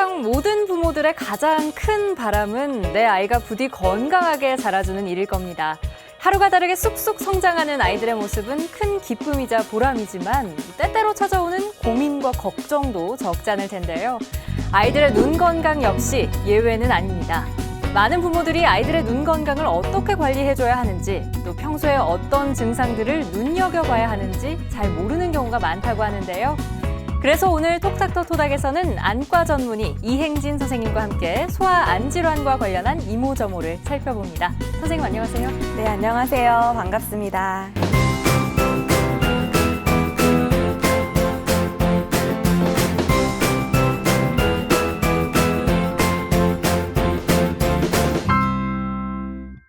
세상 모든 부모들의 가장 큰 바람은 내 아이가 부디 건강하게 자라주는 일일 겁니다. 하루가 다르게 쑥쑥 성장하는 아이들의 모습은 큰 기쁨이자 보람이지만 때때로 찾아오는 고민과 걱정도 적지 않을 텐데요. 아이들의 눈 건강 역시 예외는 아닙니다. 많은 부모들이 아이들의 눈 건강을 어떻게 관리해줘야 하는지, 또 평소에 어떤 증상들을 눈여겨봐야 하는지 잘 모르는 경우가 많다고 하는데요. 그래서 오늘 톡닥터 토닥에서는 안과 전문의 이행진 선생님과 함께 소아 안질환과 관련한 이모저모를 살펴봅니다. 선생님 안녕하세요. 네, 안녕하세요. 반갑습니다.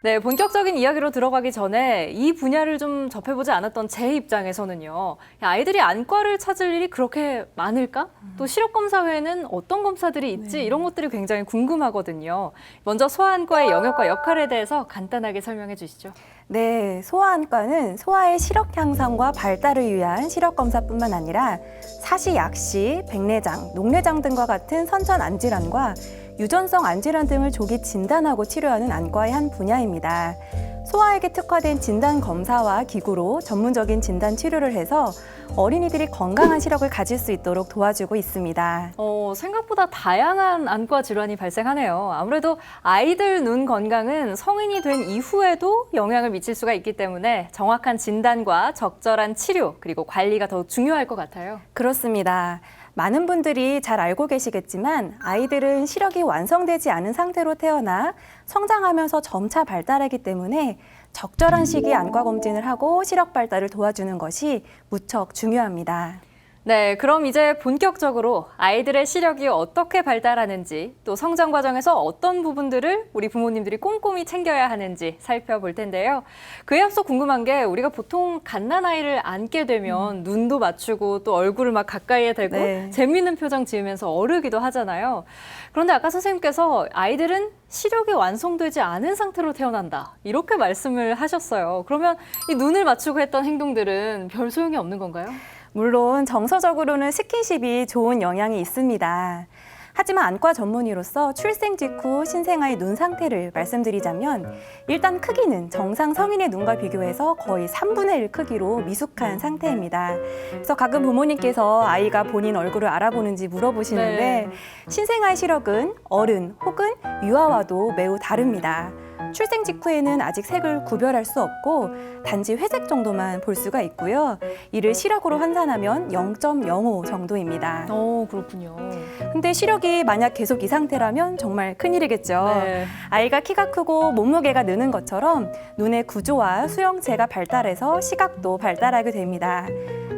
네, 본격적인 이야기로 들어가기 전에 이 분야를 좀 접해보지 않았던 제 입장에서는요. 아이들이 안과를 찾을 일이 그렇게 많을까? 또 시력검사 외에는 어떤 검사들이 있지? 이런 것들이 굉장히 궁금하거든요. 먼저 소아안과의 영역과 역할에 대해서 간단하게 설명해 주시죠. 네, 소아안과는 소아의 시력 향상과 발달을 위한 시력검사뿐만 아니라 사시, 약시, 백내장, 녹내장 등과 같은 선천 안질환과 유전성 안질환 등을 조기 진단하고 치료하는 안과의 한 분야입니다. 소아에게 특화된 진단 검사와 기구로 전문적인 진단 치료를 해서 어린이들이 건강한 시력을 가질 수 있도록 도와주고 있습니다. 생각보다 다양한 안과 질환이 발생하네요. 아무래도 아이들 눈 건강은 성인이 된 이후에도 영향을 미칠 수가 있기 때문에 정확한 진단과 적절한 치료, 그리고 관리가 더 중요할 것 같아요. 그렇습니다. 많은 분들이 잘 알고 계시겠지만 아이들은 시력이 완성되지 않은 상태로 태어나 성장하면서 점차 발달하기 때문에 적절한 시기에 안과 검진을 하고 시력 발달을 도와주는 것이 무척 중요합니다. 네, 그럼 이제 본격적으로 아이들의 시력이 어떻게 발달하는지, 또 성장 과정에서 어떤 부분들을 우리 부모님들이 꼼꼼히 챙겨야 하는지 살펴볼 텐데요. 그에 앞서 궁금한 게 우리가 보통 갓난아이를 안게 되면 눈도 맞추고 또 얼굴을 막 가까이에 대고 재미있는 표정 지으면서 어르기도 하잖아요. 그런데 아까 선생님께서 아이들은 시력이 완성되지 않은 상태로 태어난다, 이렇게 말씀을 하셨어요. 그러면 이 눈을 맞추고 했던 행동들은 별 소용이 없는 건가요? 물론 정서적으로는 스킨십이 좋은 영향이 있습니다. 하지만 안과 전문의로서 출생 직후 신생아의 눈 상태를 말씀드리자면 일단 크기는 정상 성인의 눈과 비교해서 거의 3분의 1 크기로 미숙한 상태입니다. 그래서 가끔 부모님께서 아이가 본인 얼굴을 알아보는지 물어보시는데 신생아의 시력은 어른 혹은 유아와도 매우 다릅니다. 출생 직후에는 아직 색을 구별할 수 없고 단지 회색 정도만 볼 수가 있고요. 이를 시력으로 환산하면 0.05 정도입니다. 그렇군요. 근데 시력이 만약 계속 이 상태라면 정말 큰일이겠죠. 네. 아이가 키가 크고 몸무게가 느는 것처럼 눈의 구조와 수영체가 발달해서 시각도 발달하게 됩니다.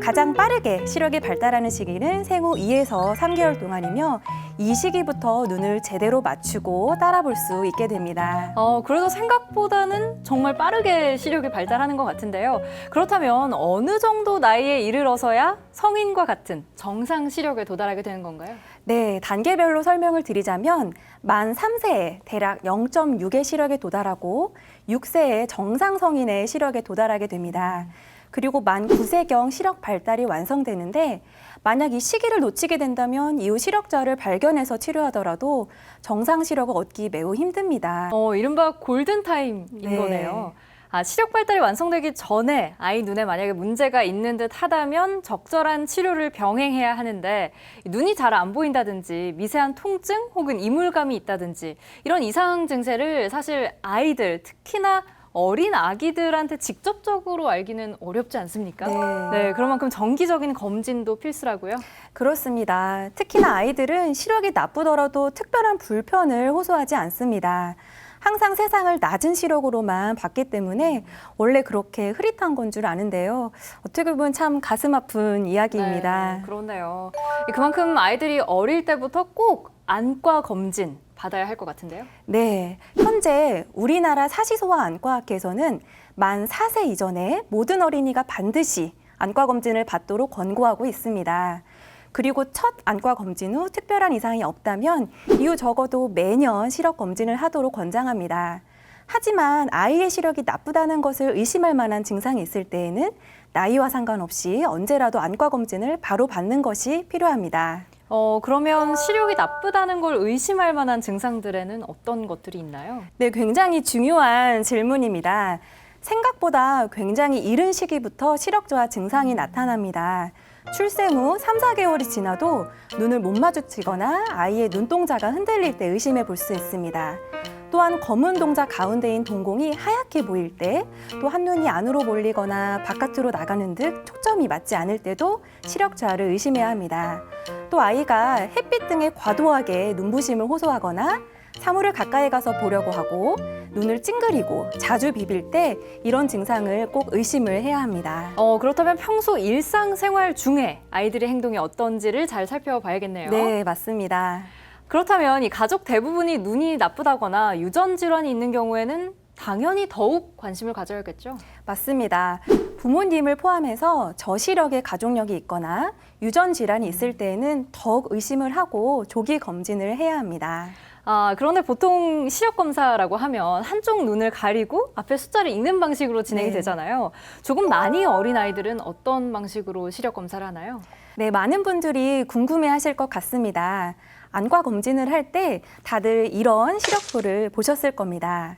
가장 빠르게 시력이 발달하는 시기는 생후 2에서 3개월 동안이며 이 시기부터 눈을 제대로 맞추고 따라 볼 수 있게 됩니다. 그래도 생각보다는 정말 빠르게 시력이 발달하는 것 같은데요. 그렇다면 어느 정도 나이에 이르러서야 성인과 같은 정상 시력에 도달하게 되는 건가요? 네, 단계별로 설명을 드리자면 만 3세에 대략 0.6의 시력에 도달하고 6세에 정상 성인의 시력에 도달하게 됩니다. 그리고 만 9세경 시력 발달이 완성되는데 만약 이 시기를 놓치게 된다면 이후 시력자를 발견해서 치료하더라도 정상 시력을 얻기 매우 힘듭니다. 이른바 골든타임인 거네요. 시력 발달이 완성되기 전에 아이 눈에 만약에 문제가 있는 듯 하다면 적절한 치료를 병행해야 하는데 눈이 잘 안 보인다든지 미세한 통증 혹은 이물감이 있다든지 이런 이상 증세를 사실 아이들, 특히나 어린 아기들한테 직접적으로 알기는 어렵지 않습니까? 네, 그런 만큼 정기적인 검진도 필수라고요? 그렇습니다. 특히나 아이들은 시력이 나쁘더라도 특별한 불편을 호소하지 않습니다. 항상 세상을 낮은 시력으로만 봤기 때문에 원래 그렇게 흐릿한 건 줄 아는데요. 어떻게 보면 참 가슴 아픈 이야기입니다. 네, 그렇네요. 그만큼 아이들이 어릴 때부터 꼭 안과 검진 받아야 할 것 같은데요? 네, 현재 우리나라 사시소아 안과학회에서는 만 4세 이전에 모든 어린이가 반드시 안과 검진을 받도록 권고하고 있습니다. 그리고 첫 안과 검진 후 특별한 이상이 없다면 이후 적어도 매년 시력 검진을 하도록 권장합니다. 하지만 아이의 시력이 나쁘다는 것을 의심할 만한 증상이 있을 때에는 나이와 상관없이 언제라도 안과 검진을 바로 받는 것이 필요합니다. 그러면 시력이 나쁘다는 걸 의심할 만한 증상들에는 어떤 것들이 있나요? 네, 굉장히 중요한 질문입니다. 생각보다 굉장히 이른 시기부터 시력 저하 증상이 나타납니다. 출생 후 3, 4개월이 지나도 눈을 못 마주치거나 아이의 눈동자가 흔들릴 때 의심해 볼 수 있습니다. 또한 검은 동자 가운데인 동공이 하얗게 보일 때, 또 한눈이 안으로 몰리거나 바깥으로 나가는 듯 초점이 맞지 않을 때도 시력 저하를 의심해야 합니다. 또 아이가 햇빛 등에 과도하게 눈부심을 호소하거나 사물을 가까이 가서 보려고 하고 눈을 찡그리고 자주 비빌 때 이런 증상을 꼭 의심을 해야 합니다. 그렇다면 평소 일상생활 중에 아이들의 행동이 어떤지를 잘 살펴봐야겠네요. 네, 맞습니다. 그렇다면 이 가족 대부분이 눈이 나쁘다거나 유전 질환이 있는 경우에는 당연히 더욱 관심을 가져야겠죠? 맞습니다. 부모님을 포함해서 저시력의 가족력이 있거나 유전 질환이 있을 때에는 더욱 의심을 하고 조기 검진을 해야 합니다. 그런데 보통 시력 검사라고 하면 한쪽 눈을 가리고 앞에 숫자를 읽는 방식으로 진행이 네. 되잖아요. 조금 많이 어린 아이들은 어떤 방식으로 시력 검사를 하나요? 네, 많은 분들이 궁금해하실 것 같습니다. 안과 검진을 할 때 다들 이런 시력표를 보셨을 겁니다.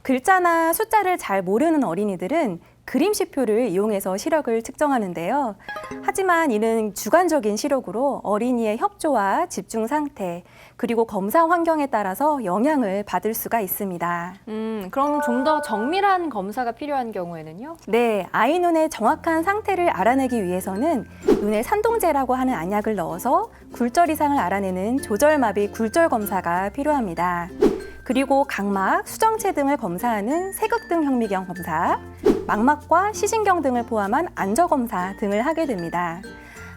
글자나 숫자를 잘 모르는 어린이들은 그림시표를 이용해서 시력을 측정하는데요. 하지만 이는 주관적인 시력으로 어린이의 협조와 집중 상태, 그리고 검사 환경에 따라서 영향을 받을 수가 있습니다. 그럼 좀 더 정밀한 검사가 필요한 경우에는요? 네, 아이 눈의 정확한 상태를 알아내기 위해서는 눈에 산동제라고 하는 안약을 넣어서 굴절 이상을 알아내는 조절마비 굴절 검사가 필요합니다. 그리고 각막, 수정체 등을 검사하는 세극등 현미경 검사, 망막과 시신경 등을 포함한 안저검사 등을 하게 됩니다.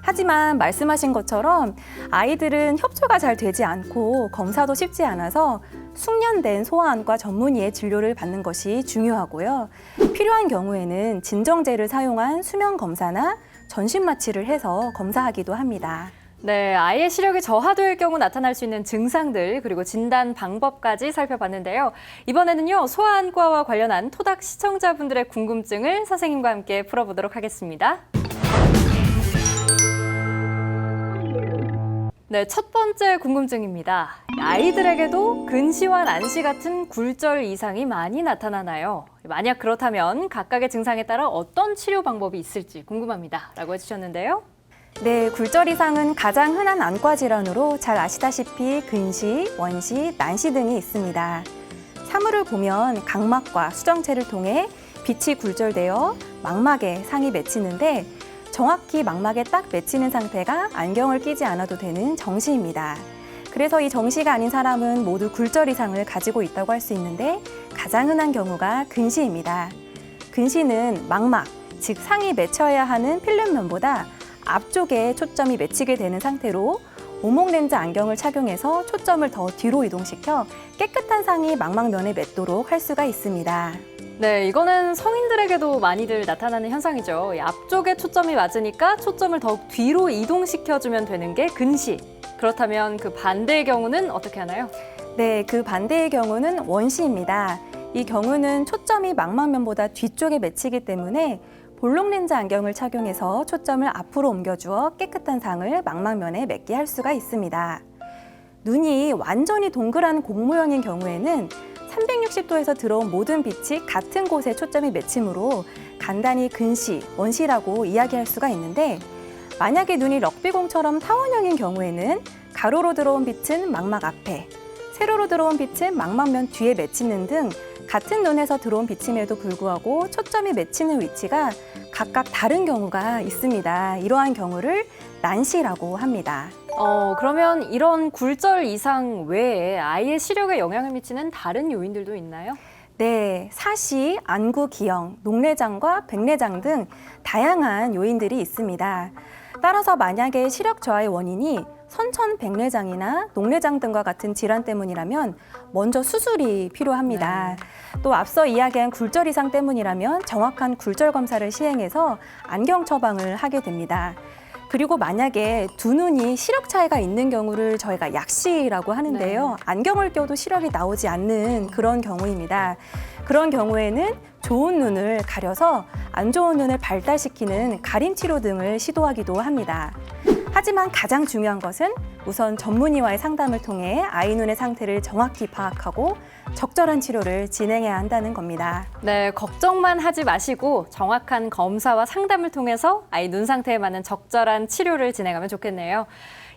하지만 말씀하신 것처럼 아이들은 협조가 잘 되지 않고 검사도 쉽지 않아서 숙련된 소아안과 전문의의 진료를 받는 것이 중요하고요. 필요한 경우에는 진정제를 사용한 수면 검사나 전신 마취를 해서 검사하기도 합니다. 네, 아이의 시력이 저하될 경우 나타날 수 있는 증상들 그리고 진단 방법까지 살펴봤는데요. 이번에는요, 소아안과와 관련한 토닥 시청자분들의 궁금증을 선생님과 함께 풀어보도록 하겠습니다. 네, 첫 번째 궁금증입니다. 아이들에게도 근시와 난시 같은 굴절 이상이 많이 나타나나요? 만약 그렇다면 각각의 증상에 따라 어떤 치료 방법이 있을지 궁금합니다. 라고 해주셨는데요. 네, 굴절 이상은 가장 흔한 안과 질환으로 잘 아시다시피 근시, 원시, 난시 등이 있습니다. 사물을 보면 각막과 수정체를 통해 빛이 굴절되어 망막에 상이 맺히는데 정확히 망막에 딱 맺히는 상태가 안경을 끼지 않아도 되는 정시입니다. 그래서 이 정시가 아닌 사람은 모두 굴절 이상을 가지고 있다고 할 수 있는데 가장 흔한 경우가 근시입니다. 근시는 망막, 즉 상이 맺혀야 하는 필름면보다 앞쪽에 초점이 맺히게 되는 상태로 오목렌즈 안경을 착용해서 초점을 더 뒤로 이동시켜 깨끗한 상이 망막면에 맺도록 할 수가 있습니다. 네, 이거는 성인들에게도 많이들 나타나는 현상이죠. 이 앞쪽에 초점이 맞으니까 초점을 더욱 뒤로 이동시켜주면 되는 게 근시. 그렇다면 그 반대의 경우는 어떻게 하나요? 네, 그 반대의 경우는 원시입니다. 이 경우는 초점이 망막면보다 뒤쪽에 맺히기 때문에 볼록 렌즈 안경을 착용해서 초점을 앞으로 옮겨주어 깨끗한 상을 망막면에 맺게 할 수가 있습니다. 눈이 완전히 동그란 공 모양인 경우에는 360도에서 들어온 모든 빛이 같은 곳에 초점이 맺히므로 간단히 근시, 원시라고 이야기할 수가 있는데 만약에 눈이 럭비공처럼 타원형인 경우에는 가로로 들어온 빛은 망막 앞에, 세로로 들어온 빛은 망막면 뒤에 맺히는 등 같은 눈에서 들어온 빛임에도 불구하고 초점이 맺히는 위치가 각각 다른 경우가 있습니다. 이러한 경우를 난시라고 합니다. 그러면 이런 굴절 이상 외에 아이의 시력에 영향을 미치는 다른 요인들도 있나요? 네, 사시, 안구 기형, 녹내장과 백내장 등 다양한 요인들이 있습니다. 따라서 만약에 시력 저하의 원인이 선천백내장이나 녹내장 등과 같은 질환 때문이라면 먼저 수술이 필요합니다. 또 앞서 이야기한 굴절 이상 때문이라면 정확한 굴절 검사를 시행해서 안경 처방을 하게 됩니다. 그리고 만약에 두 눈이 시력 차이가 있는 경우를 저희가 약시라고 하는데요. 안경을 껴도 시력이 나오지 않는 그런 경우입니다. 그런 경우에는 좋은 눈을 가려서 안 좋은 눈을 발달시키는 가림 치료 등을 시도하기도 합니다. 하지만 가장 중요한 것은 우선 전문의와의 상담을 통해 아이 눈의 상태를 정확히 파악하고 적절한 치료를 진행해야 한다는 겁니다. 네, 걱정만 하지 마시고 정확한 검사와 상담을 통해서 아이 눈 상태에 맞는 적절한 치료를 진행하면 좋겠네요.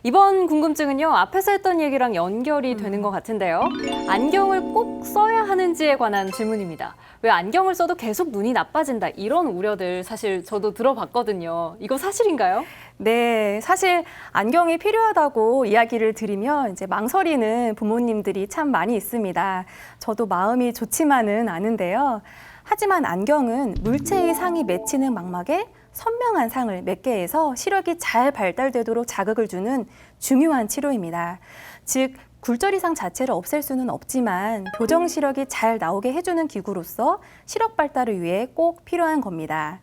이번 궁금증은요, 앞에서 했던 얘기랑 연결이 되는 것 같은데요. 안경을 꼭 써야 하는지에 관한 질문입니다. 왜 안경을 써도 계속 눈이 나빠진다, 이런 우려들 사실 저도 들어봤거든요. 이거 사실인가요? 네, 사실 안경이 필요하다고 이야기를 드리면 이제 망설이는 부모님들이 참 많이 있습니다. 저도 마음이 좋지만은 않은데요. 하지만 안경은 물체의 상이 맺히는 망막에 선명한 상을 맺게 해서 시력이 잘 발달되도록 자극을 주는 중요한 치료입니다. 즉, 굴절 이상 자체를 없앨 수는 없지만 교정 시력이 잘 나오게 해주는 기구로서 시력 발달을 위해 꼭 필요한 겁니다.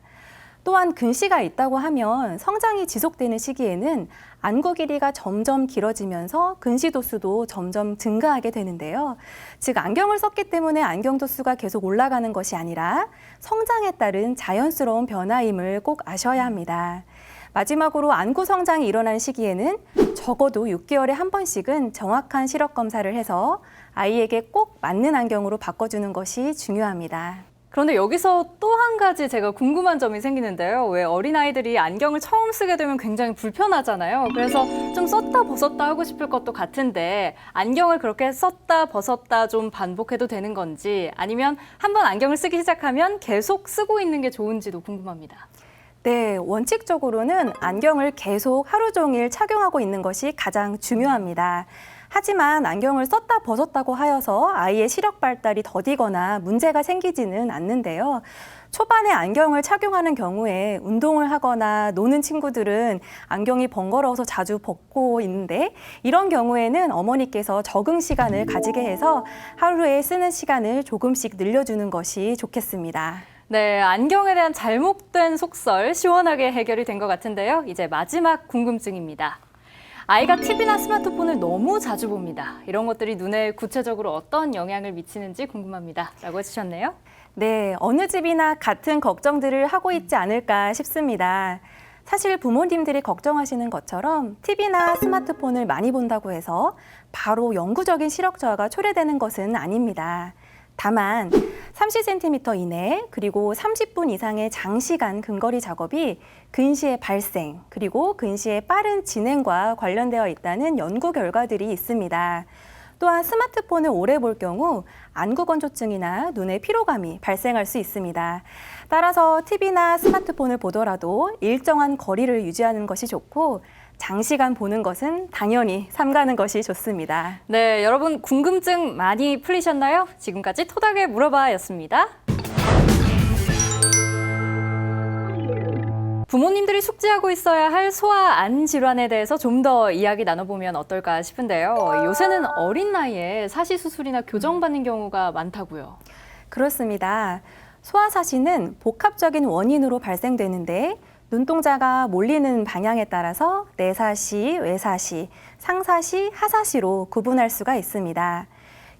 또한 근시가 있다고 하면 성장이 지속되는 시기에는 안구 길이가 점점 길어지면서 근시 도수도 점점 증가하게 되는데요. 즉, 안경을 썼기 때문에 안경 도수가 계속 올라가는 것이 아니라 성장에 따른 자연스러운 변화임을 꼭 아셔야 합니다. 마지막으로 안구 성장이 일어나는 시기에는 적어도 6개월에 한 번씩은 정확한 시력 검사를 해서 아이에게 꼭 맞는 안경으로 바꿔주는 것이 중요합니다. 그런데 여기서 또 한 가지 제가 궁금한 점이 생기는데요. 왜 어린아이들이 안경을 처음 쓰게 되면 굉장히 불편하잖아요. 그래서 좀 썼다 벗었다 하고 싶을 것도 같은데 안경을 그렇게 썼다 벗었다 좀 반복해도 되는 건지 아니면 한번 안경을 쓰기 시작하면 계속 쓰고 있는 게 좋은지도 궁금합니다. 네, 원칙적으로는 안경을 계속 하루 종일 착용하고 있는 것이 가장 중요합니다. 하지만 안경을 썼다 벗었다고 하여서 아이의 시력 발달이 더디거나 문제가 생기지는 않는데요. 초반에 안경을 착용하는 경우에 운동을 하거나 노는 친구들은 안경이 번거로워서 자주 벗고 있는데 이런 경우에는 어머니께서 적응 시간을 가지게 해서 하루에 쓰는 시간을 조금씩 늘려주는 것이 좋겠습니다. 네, 안경에 대한 잘못된 속설 시원하게 해결이 된 것 같은데요. 이제 마지막 궁금증입니다. 아이가 TV나 스마트폰을 너무 자주 봅니다. 이런 것들이 눈에 구체적으로 어떤 영향을 미치는지 궁금합니다. 라고 해주셨네요. 네, 어느 집이나 같은 걱정들을 하고 있지 않을까 싶습니다. 사실 부모님들이 걱정하시는 것처럼 TV나 스마트폰을 많이 본다고 해서 바로 영구적인 시력 저하가 초래되는 것은 아닙니다. 다만 30cm 이내 그리고 30분 이상의 장시간 근거리 작업이 근시의 발생 그리고 근시의 빠른 진행과 관련되어 있다는 연구 결과들이 있습니다. 또한 스마트폰을 오래 볼 경우 안구 건조증이나 눈의 피로감이 발생할 수 있습니다. 따라서 TV나 스마트폰을 보더라도 일정한 거리를 유지하는 것이 좋고 장시간 보는 것은 당연히 삼가는 것이 좋습니다. 네, 여러분 궁금증 많이 풀리셨나요? 지금까지 토닥에 물어봐였습니다. 부모님들이 숙지하고 있어야 할 소아 안 질환에 대해서 좀 더 이야기 나눠보면 어떨까 싶은데요. 요새는 어린 나이에 사시수술이나 교정받는 경우가 많다고요. 그렇습니다. 소아사시는 복합적인 원인으로 발생되는데 눈동자가 몰리는 방향에 따라서 내사시, 외사시, 상사시, 하사시로 구분할 수가 있습니다.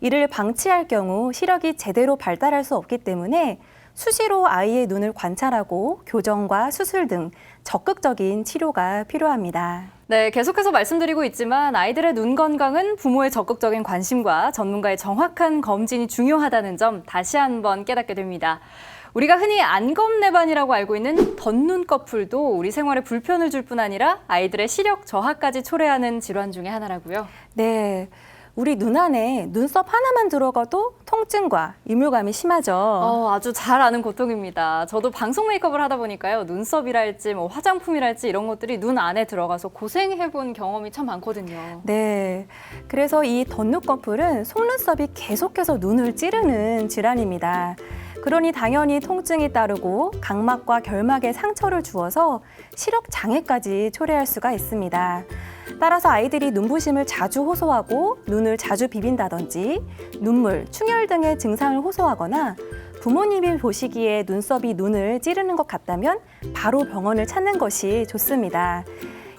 이를 방치할 경우 시력이 제대로 발달할 수 없기 때문에 수시로 아이의 눈을 관찰하고 교정과 수술 등 적극적인 치료가 필요합니다. 네, 계속해서 말씀드리고 있지만 아이들의 눈 건강은 부모의 적극적인 관심과 전문가의 정확한 검진이 중요하다는 점 다시 한번 깨닫게 됩니다. 우리가 흔히 안검내반이라고 알고 있는 덧눈꺼풀도 우리 생활에 불편을 줄 뿐 아니라 아이들의 시력 저하까지 초래하는 질환 중에 하나라고요. 네, 우리 눈 안에 눈썹 하나만 들어가도 통증과 이물감이 심하죠. 아주 잘 아는 고통입니다. 저도 방송 메이크업을 하다 보니까요. 눈썹이랄지 뭐 화장품이랄지 이런 것들이 눈 안에 들어가서 고생해본 경험이 참 많거든요. 네, 그래서 이 덧눈꺼풀은 속눈썹이 계속해서 눈을 찌르는 질환입니다. 그러니 당연히 통증이 따르고 각막과 결막에 상처를 주어서 시력 장애까지 초래할 수가 있습니다. 따라서 아이들이 눈부심을 자주 호소하고 눈을 자주 비빈다든지 눈물, 충혈 등의 증상을 호소하거나 부모님이 보시기에 눈썹이 눈을 찌르는 것 같다면 바로 병원을 찾는 것이 좋습니다.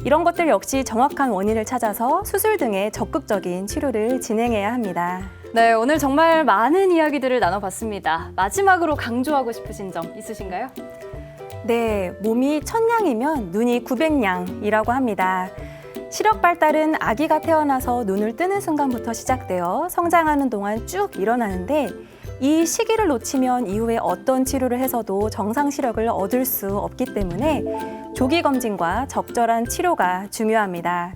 이런 것들 역시 정확한 원인을 찾아서 수술 등의 적극적인 치료를 진행해야 합니다. 네, 오늘 정말 많은 이야기들을 나눠봤습니다. 마지막으로 강조하고 싶으신 점 있으신가요? 네, 몸이 1000냥이면 눈이 900냥이라고 합니다. 시력 발달은 아기가 태어나서 눈을 뜨는 순간부터 시작되어 성장하는 동안 쭉 일어나는데 이 시기를 놓치면 이후에 어떤 치료를 해서도 정상 시력을 얻을 수 없기 때문에 조기 검진과 적절한 치료가 중요합니다.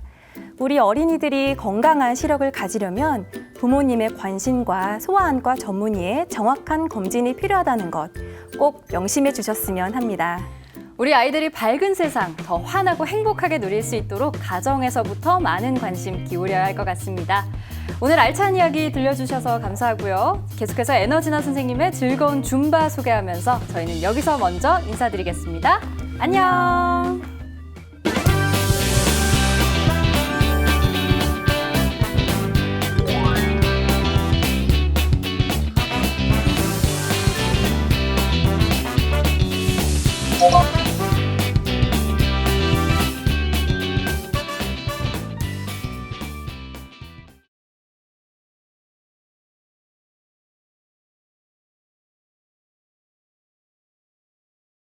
우리 어린이들이 건강한 시력을 가지려면 부모님의 관심과 소아안과 전문의의 정확한 검진이 필요하다는 것 꼭 명심해 주셨으면 합니다. 우리 아이들이 밝은 세상, 더 환하고 행복하게 누릴 수 있도록 가정에서부터 많은 관심 기울여야 할 것 같습니다. 오늘 알찬 이야기 들려주셔서 감사하고요. 계속해서 에너지나 선생님의 즐거운 줌바 소개하면서 저희는 여기서 먼저 인사드리겠습니다. 안녕! 어?